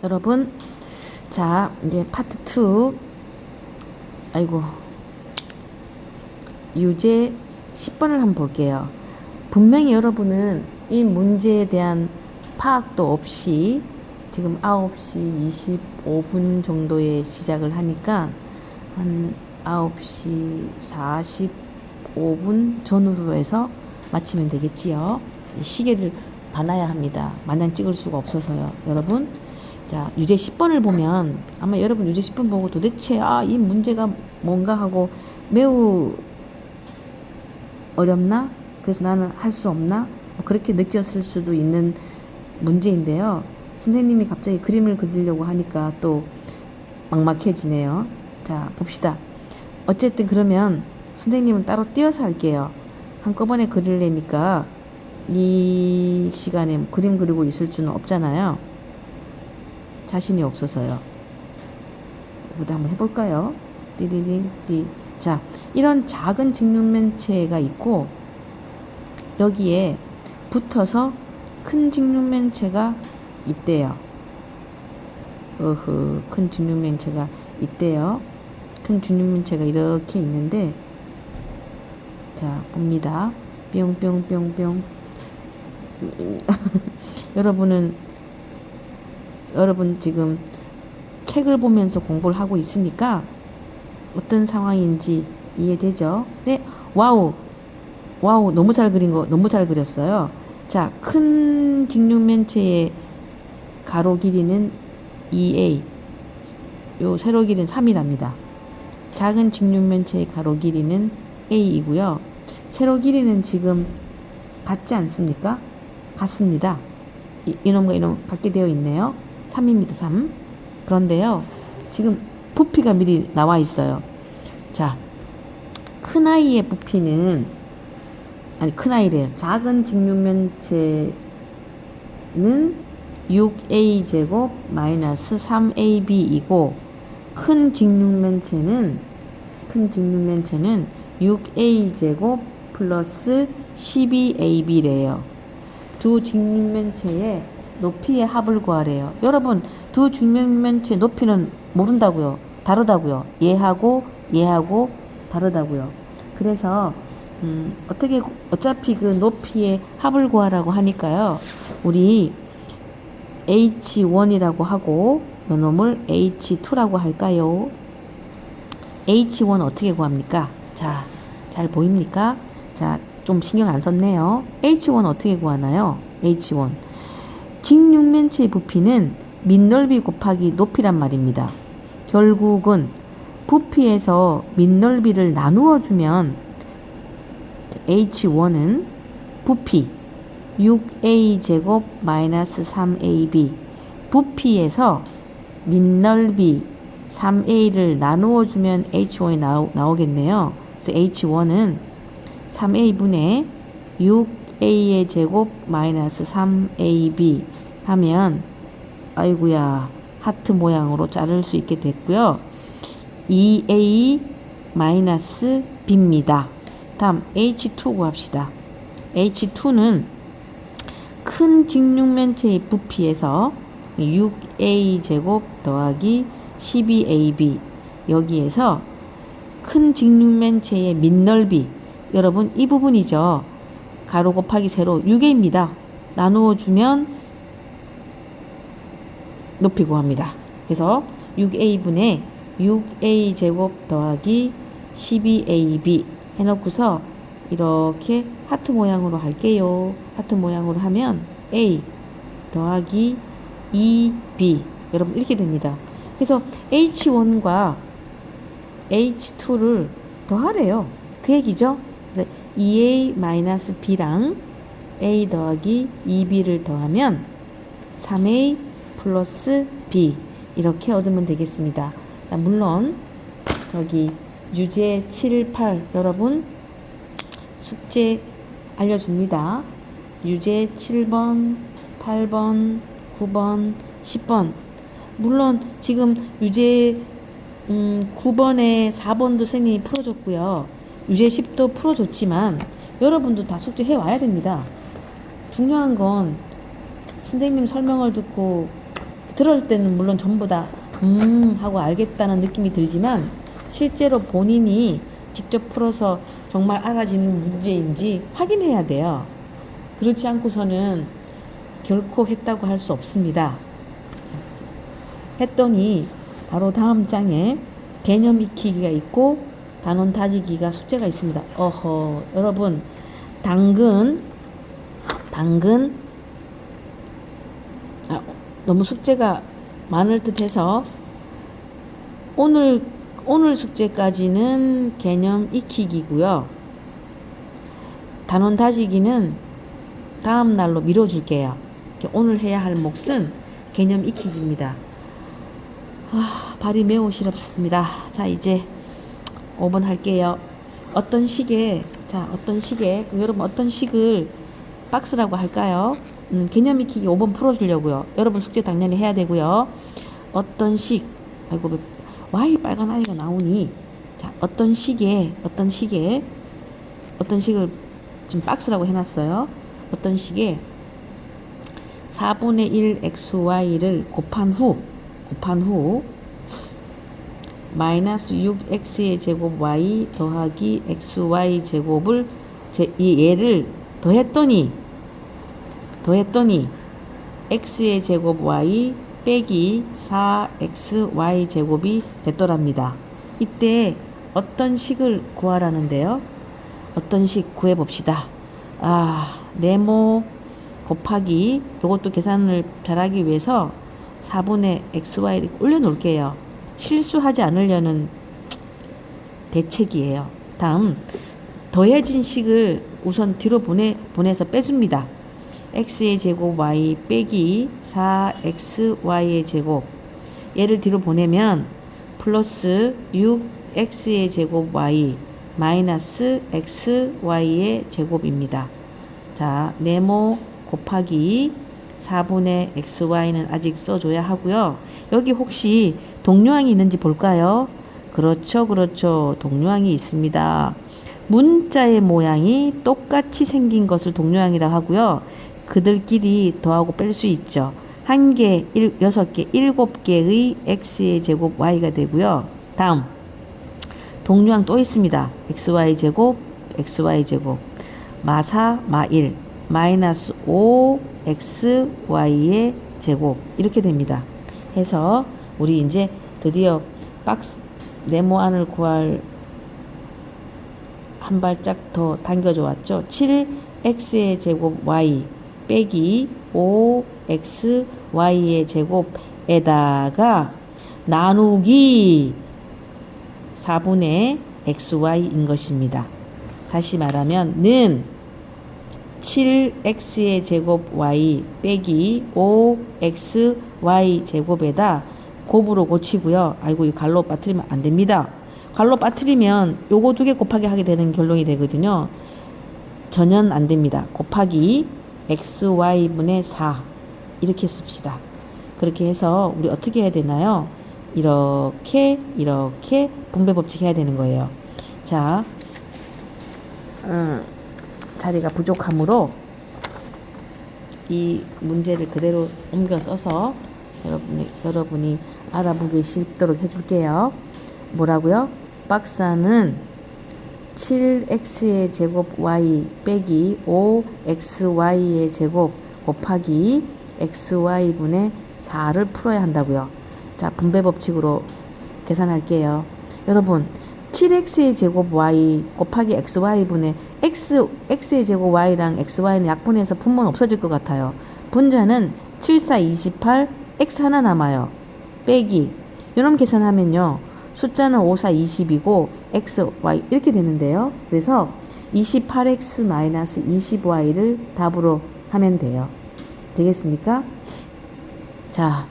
여러분, 자, 이제 파트 2. 아이고, 유제 10번을 한번 볼게요. 분명히 여러분은 이 문제에 대한 파악도 없이 지금 9시 25분 정도에 시작을 하니까 한 9시 45분 전후로 해서 마치면 되겠지요. 시계를 봐놔야 합니다. 마냥 찍을 수가 없어서요. 여러분, 자, 유제 10번을 보면 아마 여러분 유제 10번 보고 도대체 이 문제가 뭔가 하고 매우 어렵나? 그래서 나는 할 수 없나? 그렇게 느꼈을 수도 있는 문제인데요. 선생님이 갑자기 그림을 그리려고 하니까 또 막막해지네요. 자, 봅시다. 어쨌든 그러면 선생님은 따로 띄어서 할게요. 한꺼번에 그리려니까 이 시간에 그림 그리고 있을 수는 없잖아요. 자신이 없어서요. 이것도 한번 해볼까요? 띠디디디. 자, 이런 작은 직육면체가 있고 여기에 붙어서 큰 직육면체가 있대요. 큰 직육면체가 있대요. 큰 직육면체가 이렇게 있는데, 자, 봅니다. 뿅뿅뿅뿅. 여러분 지금 책을 보면서 공부를 하고 있으니까 어떤 상황인지 이해되죠? 네, 와우, 너무 잘 그렸어요. 자, 큰 직육면체의 가로 길이는 2a, 요 세로 길이는 3이랍니다. 작은 직육면체의 가로 길이는 a이고요. 세로 길이는 지금 같지 않습니까? 같습니다. 이놈과 이놈 같게 되어 있네요. 3입니다. 3. 그런데요, 지금 부피가 미리 나와 있어요. 자, 큰아이의 부피는, 큰아이래요. 작은 직육면체는 6a 제곱 마이너스 3ab이고 큰 직육면체는 6a 제곱 플러스 12ab래요. 두 직육면체의 높이의 합을 구하래요. 여러분, 두 직육면체 높이는 모른다고요. 다르다고요. 얘하고 다르다고요. 그래서 어차피 그 높이의 합을 구하라고 하니까요. 우리 H1이라고 하고 요놈을 H2라고 할까요? H1 어떻게 구합니까? 자, 잘 보입니까? 자, 좀 신경 안 썼네요. H1 어떻게 구하나요? H1. 직육면체의 부피는 밑넓이 곱하기 높이란 말입니다. 결국은 부피에서 밑넓이를 나누어 주면 H1은 부피 6a 제곱 마이너스 3ab, 부피에서 밑넓이 3a를 나누어 주면 H1이 나오겠네요. 그래서 H1은 3a분의 6a의 제곱 마이너스 3ab 하면, 아이고야, 하트 모양으로 자를 수 있게 됐고요. 2a 마이너스 b입니다. 다음 H2 구합시다. H2는 큰 직육면체의 부피에서 6a 제곱 더하기 12ab, 여기에서 큰 직육면체의 밑넓이, 여러분 이 부분이죠. 가로 곱하기 세로 6a입니다. 나누어 주면 높이 구합니다. 그래서 6a분의 6a 제곱 더하기 12ab 해놓고서 이렇게 하트 모양으로 할게요. 하트 모양으로 하면 a 더하기 2b, 여러분 이렇게 됩니다. 그래서 H1과 H2를 더하래요. 그 얘기죠. 그래서 2a-b랑 a 더하기 2b를 더하면 3a 플러스 b, 이렇게 얻으면 되겠습니다. 자, 물론 저기 유제 7, 8 여러분 숙제 알려줍니다. 유제 7번, 8번, 9번, 10번. 물론 지금 유제 9번에 4번도 선생님이 풀어줬고요. 유제 10도 풀어줬지만 여러분도 다 숙제 해와야 됩니다. 중요한 건 선생님 설명을 듣고 들을 때는 물론 전부 다 하고 알겠다는 느낌이 들지만 실제로 본인이 직접 풀어서 정말 알아지는 문제인지 확인해야 돼요. 그렇지 않고서는 결코 했다고 할 수 없습니다. 했더니 바로 다음 장에 개념 익히기가 있고 단원 다지기가 숙제가 있습니다. 어허, 여러분 당근 너무 숙제가 많을 듯해서 오늘 숙제까지는 개념 익히기고요. 단원 다지기는 다음 날로 미뤄줄게요. 오늘 해야 할 몫은 개념 익히기입니다. 발이 매우 시렵습니다. 자, 이제 5번 할게요. 어떤 시계 여러분 어떤 식을 박스라고 할까요? 개념 익히기 5번 풀어주려고요. 여러분 숙제 당연히 해야 되고요. 어떤 식, 아이고 Y 빨간 아이가 나오니, 자, 어떤 식을 좀 박스라고 해놨어요. 어떤 식에 4분의 1 xy를 곱한 후 마이너스 6x의 제곱 y 더하기 xy 제곱을 이 얘를 더했더니 x의 제곱 y 빼기 4xy 제곱이 됐더랍니다. 이때 어떤 식을 구하라는데요. 어떤 식 구해봅시다. 네모 곱하기 이것도 계산을 잘하기 위해서 4분의 xy를 올려놓을게요. 실수하지 않으려는 대책이에요. 다음 더해진 식을 우선 뒤로 보내서 빼줍니다. x의 제곱 y 빼기 4xy의 제곱, 얘를 뒤로 보내면 플러스 6x의 제곱 y 마이너스 xy의 제곱입니다. 자, 네모 곱하기 4분의 xy는 아직 써줘야 하고요. 여기 혹시 동류항이 있는지 볼까요? 그렇죠. 동류항이 있습니다. 문자의 모양이 똑같이 생긴 것을 동류항이라 하고요. 그들끼리 더하고 뺄 수 있죠. 1개, 6개, 7개의 x의 제곱 y가 되고요. 다음 동류항 또 있습니다. xy 제곱, 마4, 마1, 마이너스 5xy의 제곱 이렇게 됩니다. 해서 우리 이제 드디어 박스 네모 안을 구할 한 발짝 더 당겨져 왔죠. 7x의 제곱 y 빼기 5xy의 제곱에다가 나누기 4분의 xy인 것입니다. 다시 말하면 는 7x의 제곱 y 빼기 5xy 제곱에다 곱으로 고치고요. 아이고, 이 갈로 빠뜨리면 안 됩니다. 갈로 빠뜨리면 요거 두 개 곱하기 하게 되는 결론이 되거든요. 전혀 안 됩니다. 곱하기 xy분의 4 이렇게 씁시다. 그렇게 해서 우리 어떻게 해야 되나요? 이렇게 분배 법칙 해야 되는 거예요. 자, 자리가 부족하므로 이 문제를 그대로 옮겨 써서 여러분이 알아보기 쉽도록 해줄게요. 뭐라고요? 박사는 7x의 제곱 y 빼기 5xy의 제곱 곱하기 xy분의 4를 풀어야 한다고요. 자, 분배 법칙으로 계산할게요. 여러분 7x의 제곱 y 곱하기 xy분의 x의 제곱 y랑 xy는 약분해서 분모는 없어질 것 같아요. 분자는 7, 4, 28 x 하나 남아요. 빼기 이런 계산하면요. 숫자는 5, 4, 20이고 x, y 이렇게 되는데요. 그래서 28x-20y를 답으로 하면 돼요. 되겠습니까? 자,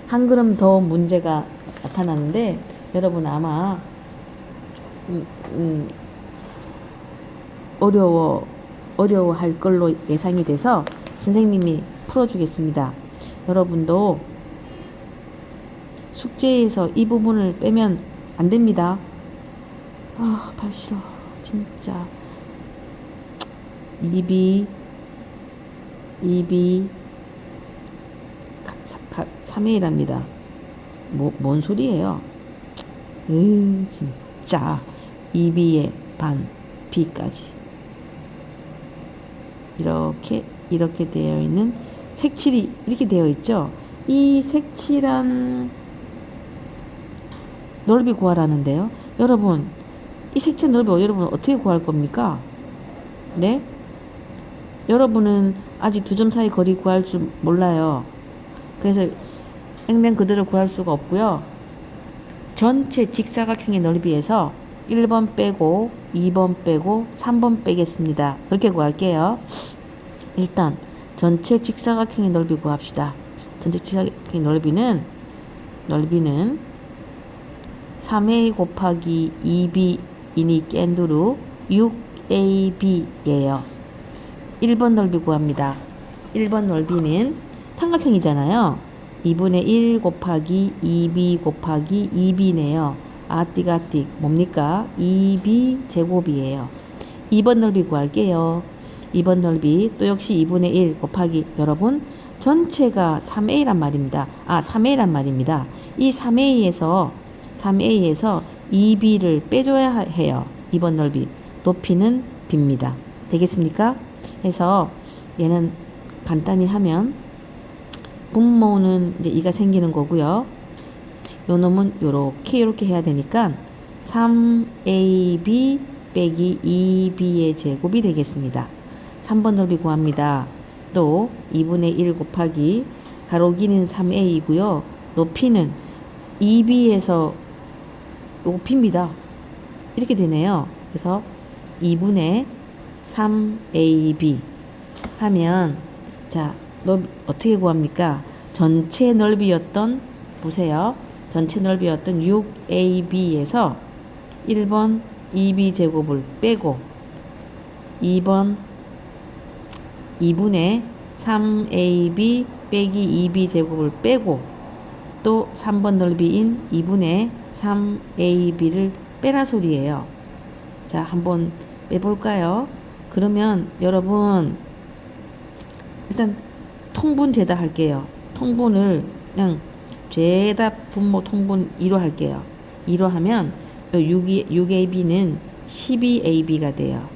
한 걸음 더 문제가 나타났는데 여러분 아마 어려워할 걸로 예상이 돼서 선생님이 풀어주겠습니다. 여러분도 숙제에서 이 부분을 빼면 안 됩니다. 발 싫어. 진짜. 입이 3의 1합니다. 뭔 소리예요? 진짜. 2b의 반 b까지. 이렇게 되어 있는 색칠이 이렇게 되어 있죠. 이 색칠한 넓이 구하라는데요. 여러분, 이 색칠한 넓이 여러분 어떻게 구할 겁니까? 네? 여러분은 아직 두 점 사이 거리 구할 줄 몰라요. 그래서 액면 그대로 구할 수가 없고요. 전체 직사각형의 넓이에서 1번 빼고 2번 빼고 3번 빼겠습니다. 그렇게 구할게요. 일단 전체 직사각형의 넓이 구합시다. 전체 직사각형의 넓이는 3a 곱하기 2b이니 깬두루 6ab예요. 1번 넓이 구합니다. 1번 넓이는 삼각형이잖아요. 2분의 1 곱하기 2b 곱하기 2b네요. 아띠가띠 뭡니까? 2b 제곱이에요. 2번 넓이 구할게요. 2번 넓이 또 역시 2분의 1 곱하기 여러분 전체가 3a란 말입니다. 3a란 말입니다. 이 3a에서 2b를 빼줘야 해요. 2번 넓이 높이는 b입니다. 되겠습니까? 해서 얘는 간단히 하면 분모는 이제 2가 생기는 거고요. 요 놈은 요렇게 해야 되니까 3ab 빼기 2b의 제곱이 되겠습니다. 3번 넓이 구합니다. 또 2분의 1 곱하기 가로 길이는 3a이고요. 높이는 2b에서 요거 b입니다. 이렇게 되네요. 그래서 2분의 3ab 하면 자 어떻게 구합니까? 전체 넓이였던 보세요. 전체 넓이였던 6ab에서 1번 2b 제곱을 빼고 2번 2분의 3ab 빼기 2b 제곱을 빼고 또 3번 넓이인 2분의 3ab를 빼라 소리예요. 자, 한번 빼볼까요? 그러면 여러분 일단 통분제다 할게요. 통분을 그냥 죄다 분모 통분 2로 할게요. 2로 하면 6ab는 12ab가 돼요.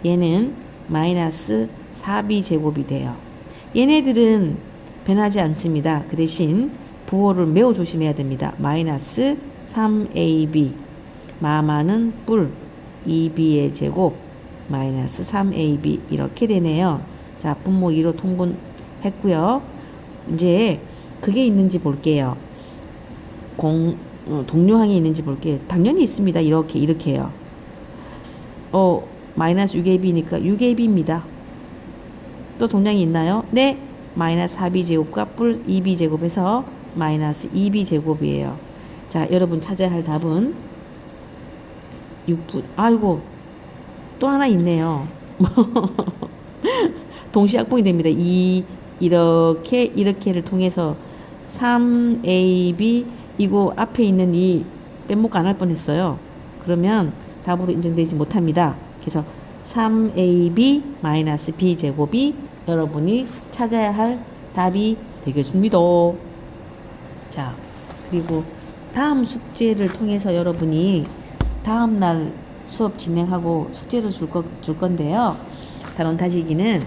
얘는 마이너스 4b 제곱이 돼요. 얘네들은 변하지 않습니다. 그 대신 부호를 매우 조심해야 됩니다. 마이너스 3ab 마마는 뿔 2b의 제곱 마이너스 3ab 이렇게 되네요. 자, 분모 2로 통분했고요. 이제 그게 있는지 볼게요. 동료항이 있는지 볼게요. 당연히 있습니다. 이렇게요. 마이너스 6ab니까 6ab입니다. 또 동량이 있나요? 네. 마이너스 4b 제곱과 뿔 2b 제곱에서 마이너스 2b 제곱이에요. 자, 여러분 찾아야 할 답은 6분. 아이고, 또 하나 있네요. 동시약분이 됩니다. 이렇게를 통해서 3ab 이거 앞에 있는 이 빼먹고 안 할 뻔했어요. 그러면 답으로 인정되지 못합니다. 그래서 3ab 마이너스 b 제곱이 여러분이 찾아야 할 답이 되겠습니다. 자, 그리고 다음 숙제를 통해서 여러분이 다음날 수업 진행하고 숙제를 줄 건데요. 단원 다지기는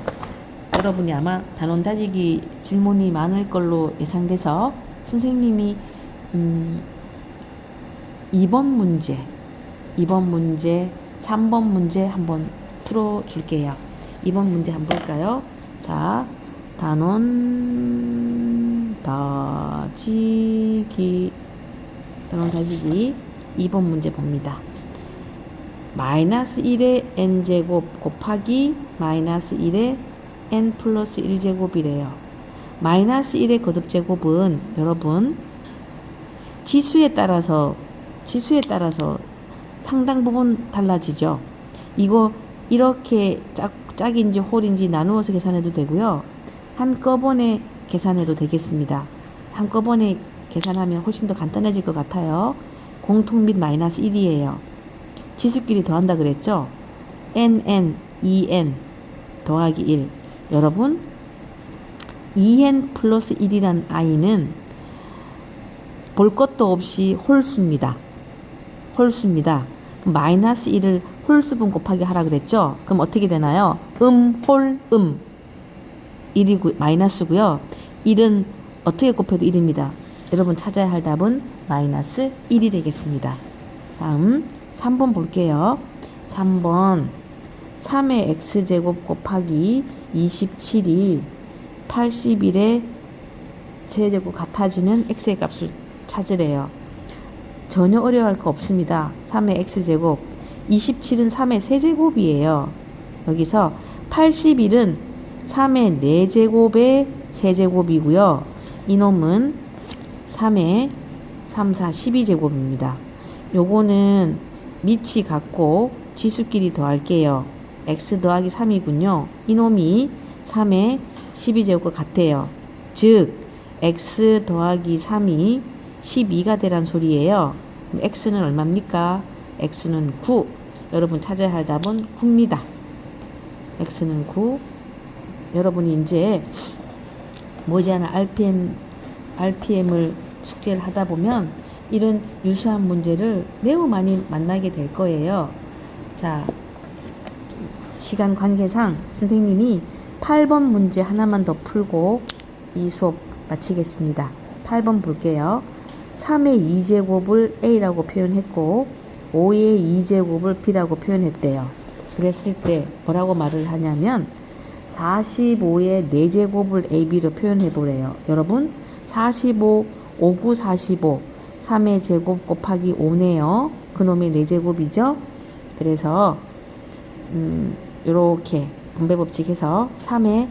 여러분이 아마 단원 다지기 질문이 많을 걸로 예상돼서 선생님이 2번 문제, 3번 문제 한번 풀어줄게요. 2번 문제 한번 볼까요? 자, 단원 다지기 2번 문제 봅니다. 마이너스 1의 n제곱 곱하기 마이너스 1의 n 플러스 1제곱이래요. 마이너스 1의 거듭제곱은 여러분 지수에 따라서 상당 부분 달라지죠. 이거 이렇게 짝인지 홀인지 나누어서 계산해도 되고요. 한꺼번에 계산해도 되겠습니다. 한꺼번에 계산하면 훨씬 더 간단해질 것 같아요. 공통 및 마이너스 1이에요. 지수끼리 더한다 그랬죠? nn, 2n 더하기 1. 여러분 2n 플러스 1이라는 i는 볼 것도 없이 홀수입니다. 홀수입니다. 마이너스 1을 홀수분 곱하기 하라 그랬죠? 그럼 어떻게 되나요? 홀, 1이 마이너스고요. 1은 어떻게 곱해도 1입니다. 여러분 찾아야 할 답은 마이너스 1이 되겠습니다. 다음 3번 볼게요. 3번 3의 x제곱 곱하기 27이 81의 세제곱 같아지는 x의 값을 찾으래요. 전혀 어려워할 거 없습니다. 3의 x제곱 27은 3의 세제곱이에요. 여기서 81은 3의 4제곱의 세제곱이고요. 이놈은 3의 3, 4, 12제곱입니다. 요거는 밑이 같고 지수끼리 더할게요. x 더하기 3이군요. 이놈이 3의 12제곱과 같아요. 즉 x 더하기 3이 12가 되란 소리예요. 그럼 x는 얼마입니까? x는 9. 여러분 찾아야 할 답은 9입니다. x는 9. 여러분이 이제 머지않아 RPM을 숙제를 하다 보면 이런 유사한 문제를 매우 많이 만나게 될 거예요. 자, 시간 관계상 선생님이 8번 문제 하나만 더 풀고 이 수업 마치겠습니다. 8번 볼게요. 3의 2제곱을 a라고 표현했고 5의 2제곱을 b라고 표현했대요. 그랬을 때 뭐라고 말을 하냐면 45의 4제곱을 ab로 표현해 보래요. 여러분 45, 5, 9, 45 3의 제곱 곱하기 5네요. 그놈의 4제곱이죠. 그래서 요렇게 분배법칙 해서 3의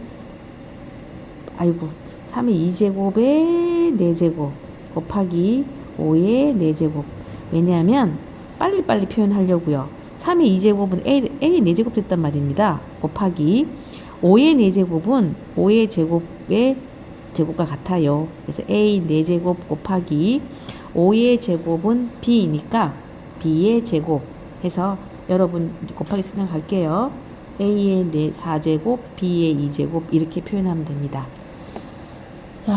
2제곱의 4제곱 곱하기 5의 4제곱. 왜냐하면 빨리빨리 표현하려고요. 3의 2제곱은 A 4제곱 됐단 말입니다. 곱하기 5의 4제곱은 5의 제곱의 제곱과 같아요. 그래서 A 4제곱 곱하기 5의 제곱은 B니까 B의 제곱 해서 여러분 곱하기 생각할게요. A의 4제곱, B의 2제곱 이렇게 표현하면 됩니다. 자,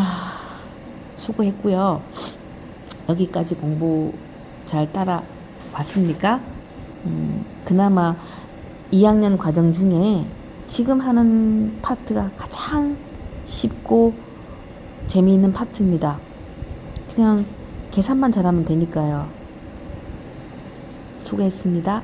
수고했고요. 여기까지 공부 잘 따라왔습니까? 그나마 2학년 과정 중에 지금 하는 파트가 가장 쉽고 재미있는 파트입니다. 그냥 계산만 잘하면 되니까요. 수고했습니다.